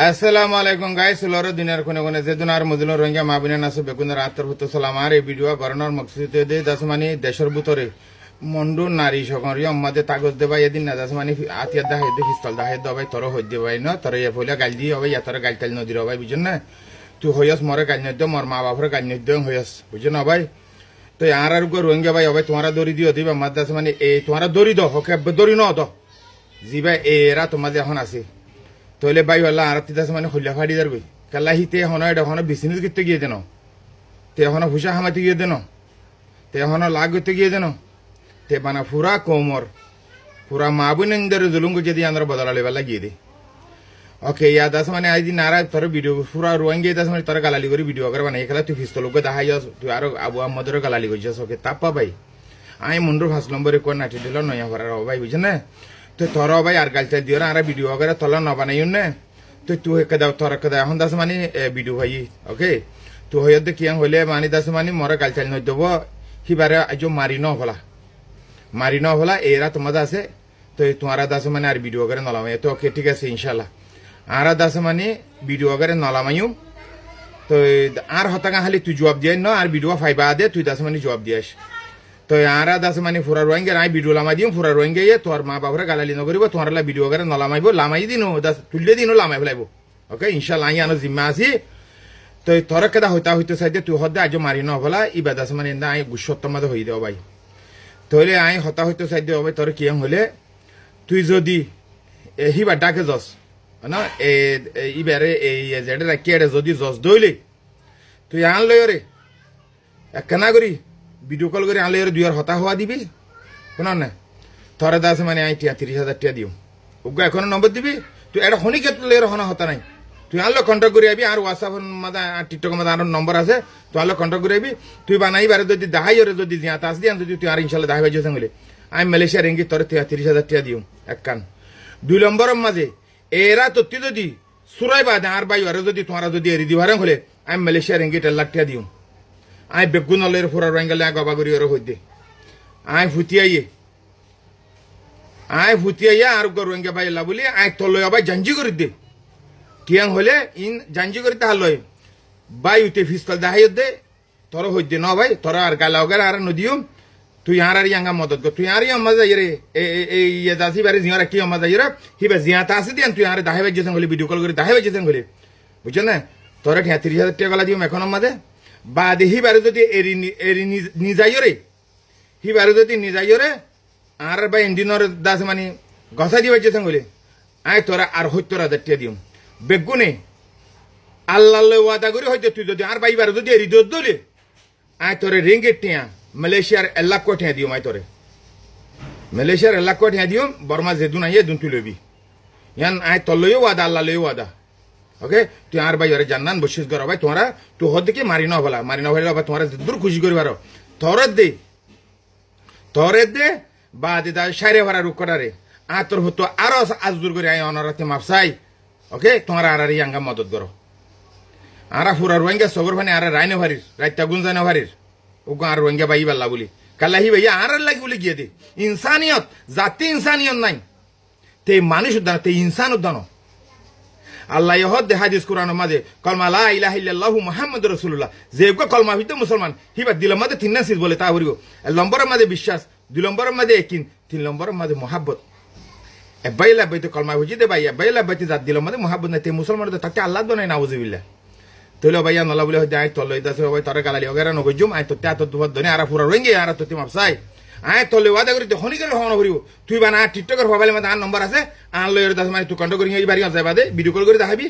আসসালামু আলাইকুম গাইস লর দিনের কোনে কোনে যেদুনার মজুল রোহিঙ্গা মাবিনা নাসু বেকুনের আত্মভূত সালাম আর এই ভিডিও গরনার মকসুদে দে দাসমানি দেশের ভিতরে মন্ডু নারী সকল আমাদের তাগজ দেবা এদিন না দাসমানি আতিয়া দাহে দে পিস্তল দাহে দবাই তর হই দেবাই ন তর এ ফইলা গাল দি হবে ইয়াতর গাল তাল নদীর হবে বুঝছেন না তুই হইয়াস মরে গাল নদ মর মা বাপরে গাল নদ হইয়াস বুঝছেন ভাই তো আর আর গো রোহিঙ্গা ভাই হবে তোমারা দড়ি দিও দিবা মাদ দাসমানি এই তোমারা দড়ি দাও হকে দড়ি ন দাও জিবা এরা তোমাদের এখন আছে তোলে বাই হল্লা আর তিতাস মানে হল্লা ফাড়ি দার গই কাল্লা হিতে এখন এটা এখন বিসিনিস করতে গিয়ে দেন তে এখন হুসা হামাতে গিয়ে দেন তে এখন লাগ করতে গিয়ে দেন তে বানা পুরা কোমর পুরা মা বোনদের জুলুম যদি আমরা বদলালে বেলা গিয়ে দে ওকে ইয়া দাস মানে আজ দিন নারা তোর ভিডিও পুরা রোহিঙ্গা দাস মানে তোর গালালি করে ভিডিও করে বানাই খেলা তুই ফিস্তল দেখাই যাস তুই আরো আবু আহমদের গালালি করছিস ওকে তাপ্পা ভাই আমি মুন্ডুর ফার্স্ট নম্বরে কোন নাটি দিল নয়া করার ভাই বুঝছেন না তো তোর ভাই আর গাল চাল দিও আর ভিডিও করে তোলা ন বানাইও না তো তুই কেদাও তোর কেদা এখন দাস মানে ভিডিও ভাই ওকে তুই হইয়া দে কিয়াং হইলে মানে দাস মানে মরে গাল চাল নই দেব সিবারে আজ মারি ন হলা এরা তোমাদের আছে তো তোমারা দাস মানে আর ভিডিও করে নলামাই তো ওকে ঠিক আছে ইনশাল্লাহ আর দাস মানে ভিডিও করে নলামাইম তো আর হতাঙ্গা খালি তুই জবাব দিয়ে ন আর ভিডিও ফাইবা দে তুই দাস মানে জবাব দিয়াস তো আর দাস মানে ফুরা রোহিঙ্গা আই ভিডিও লামাই দিম ফুরা রোহিঙ্গা তোর মা বাপরে গালালি নকরিব তোমার ভিডিও করে নলামাইব লামাই দিন দাস তুললে দিন লামাই ফেলাইব ওকে ইনশাল্লাহ আই আনো জিম্মা আছি তো তোর কেদা হইতা হইতে চাইতে তুই হদে আজ মারি ন হলা ইবা দাস মানে আই গুসত্তর মাঝে হই দেও ভাই তাহলে আই হতা হইতে চাই দেও ভাই তোর কিয়াং হলে তুই যদি হিবা ডাকে যস না ইবারে এই যেটা রাখিয়ে যদি যস দইলে তুই আনলই রে একখানা করি ভিডিও কল করে আনলে দুই আর হতা হওয়া দিবি শোন না থরে দাস মানে আই 30,000 টাকা দিও ওগো এখনো নম্বর দিবি তুই এটা হনি ক্ষেত্রে এর হনা হতা নাই তুই আনলো কন্ট্যাক্ট করে আবি আর হোয়াটসঅ্যাপ মাদা টিকটক মাদা আর নম্বর আছে তুই আনলো কন্ট্যাক্ট করে আবি তুই বানাই বারে যদি দাহাই ওরে যদি জিয়া তাস দিয়ান যদি তুই আর ইনশাল্লাহ দাহাই বাজে সঙ্গে আমি মালয়েশিয়া রেঙ্গি তোর 30,000 টাকা দিও এক কান 2 নম্বরের মাঝে এরা তো তুই যদি সুরাই বাদে আর ভাই ওরে যদি তোমারা যদি এরি দিবারে হলে আমি মালয়েশিয়া রেঙ্গি 1 লাখ টাকা দিও আই বেগুন হলের ফুরা রোহিঙ্গা লে গবা করি ওর হইতে আই ফুতিয়াইয়া আর রোহিঙ্গা ভাই লা বলি আই তলয় ভাই জাঞ্জি করে দে কিয়াং হলে ইন জাঞ্জি করে তাহার লয় ভাই উঠে ফিসকাল দেখাই দে তোর হইতে ন ভাই তোর আর গালা ওগার আর নদিও তুই আর ইয়াঙ্গা মদত কর তুই আর মজা যাই রে এই দাসি বারে জিয়ারা কি মজা যাই রে হিবা জিয়াতা আছে দিয়ান তুই আর দাহাই বাজে হলে ভিডিও কল করে দাহাই বাজে হলে বুঝছ না তোর 30,000 টাকা গলা দিও এখন মাঝে বা দেহি বারে যদি এরি নিজাইরে আর বা ইন্ডিনর দাস মানে গসা দিবা যেতে বলে আয় তোরা আর 70,000 টাকা দিও বেগুনে আল্লাহ ওয়াদা করে হয়তো তুই যদি আর বাইবার যদি এরি দলে আয় তোরে রিঙ্গিট টিয়া মালয়েশিয়ার 1 লাখ টাকা দিও আয় তোরে মালয়েশিয়ার 1 লাখ টাকা দিও বর্মা যেদুন আইয়ে দুন তুই লবি ইয়ান আয় তললেও ওয়াদা আল্লাহ লই ওয়াদা ওকে তুই আর ভাই ওরে জান্নান বসিস কর ভাই তোমরা তুই হদিকে মারি না হলে তোমার দূর খুশি করি পারো তরে দে বা দিদা সাইরে ভাড়া রুক করারে আর তোর হতো আরো আজ দূর করে আই অনারাতে মাপসাই ওকে তোমার আর ইয়াঙ্গা মদত করো আর ফুরা রোহিঙ্গা সগর ভানে আর রাইনে ভারির রাইতা গুঞ্জানো ভারির ওগো আর রোহিঙ্গা ভাই বাল্লা বলি কাল্লাহি ভাইয়া আর লাগি বলে গিয়ে দে ইনসানিয়ত জাতি ইনসানিয়ত নাই তে মানুষ উদ্যান তে ইনসান উদ্যান আল্লাহ ইহদ হাদিস কোরআন মাঝে কলমা লা ইলাহা ইল্লাল্লাহু মুহাম্মাদুর রাসূলুল্লাহ যে কলমা হইতে মুসলমান হিবা দিলের মাঝে 3 নাসিস বলে তা হরিব 1 নম্বরের মাঝে বিশ্বাস 2 নম্বরের মাঝে ইয়াকিন 3 নম্বরের মাঝে মুহাব্বত বাইলা বাইতে কলমা হইতে দে ভাইয়া বাইলা বাইতে জাত দিলের মাঝে মুহাব্বত নাই তে মুসলমান তো তাকে আল্লাহ দনে নাউজুবিল্লাহ তইলো ভাইয়া নলা বলে হইতে আই তলই দাসে ভাই তোরে গালালি ওগেরা নগজুম আই তো তা তো দুবার দনে আর পুরা রঙ্গে আর তো তি মাপসাই আয় তলে ওয়াদা করি তো হনি করে হওয়া করিব তুই বানা টিকটকের মোবাইলের মধ্যে আর নম্বর আছে আর লয়ের দাস মানে তুই কন্ট্যাক্ট করি এই বাড়ি যাই বাদে ভিডিও কল করে দেখাবি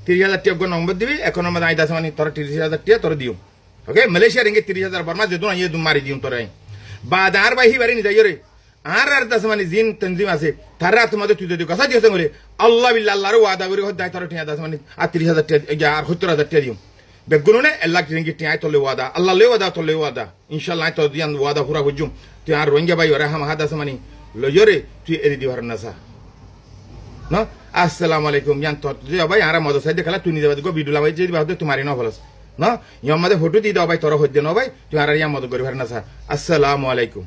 30,000 টাকা নম্বর দিবি এখন আমাদের আই দাস মানে তোর 30,000 টাকা তোর দিও ওকে মালয়েশিয়া রেঙ্গে 30,000 বর্মা যেদুন আইয়ে দুম মারি দিও তোর আই বাদ আর ভাই হি বাড়ি নি যাই রে আর দাস মানে জিন তনজিম আছে তারা তোমাদের তুই যদি কথা দিও বলে আল্লাহ বিল্লাহ আল্লাহর ওয়াদা করি হদাই তোর ঠিয়া দাস মানে আর 30,000 টাকা আর 70,000 টাকা দিও বেগুনে 1 লাখ রিঙ্গি টিয়া তোলে ওয়াদা আল্লাহ লে ওয়াদা ইনশাআল্লাহ তো দিয়ান ওয়াদা পুরা বুঝুম তুই আর রোহিঙ্গা ভাই ওরা হাম হাদাস মানে লয়রে তুই এরি দিবার নাসা না আসসালামু আলাইকুম ইয়ান তো যে ভাই আর মদ সাইডে খেলা তুই নিজে গো ভিডিও লাগাই যদি ভাবতে তুই মারি না ভালো না ইয়ার মধ্যে ফটো দি দাও ভাই তোরা হইতে না ভাই তুই আর ইয়া মদ করি ভার নাসা আসসালামু আলাইকুম।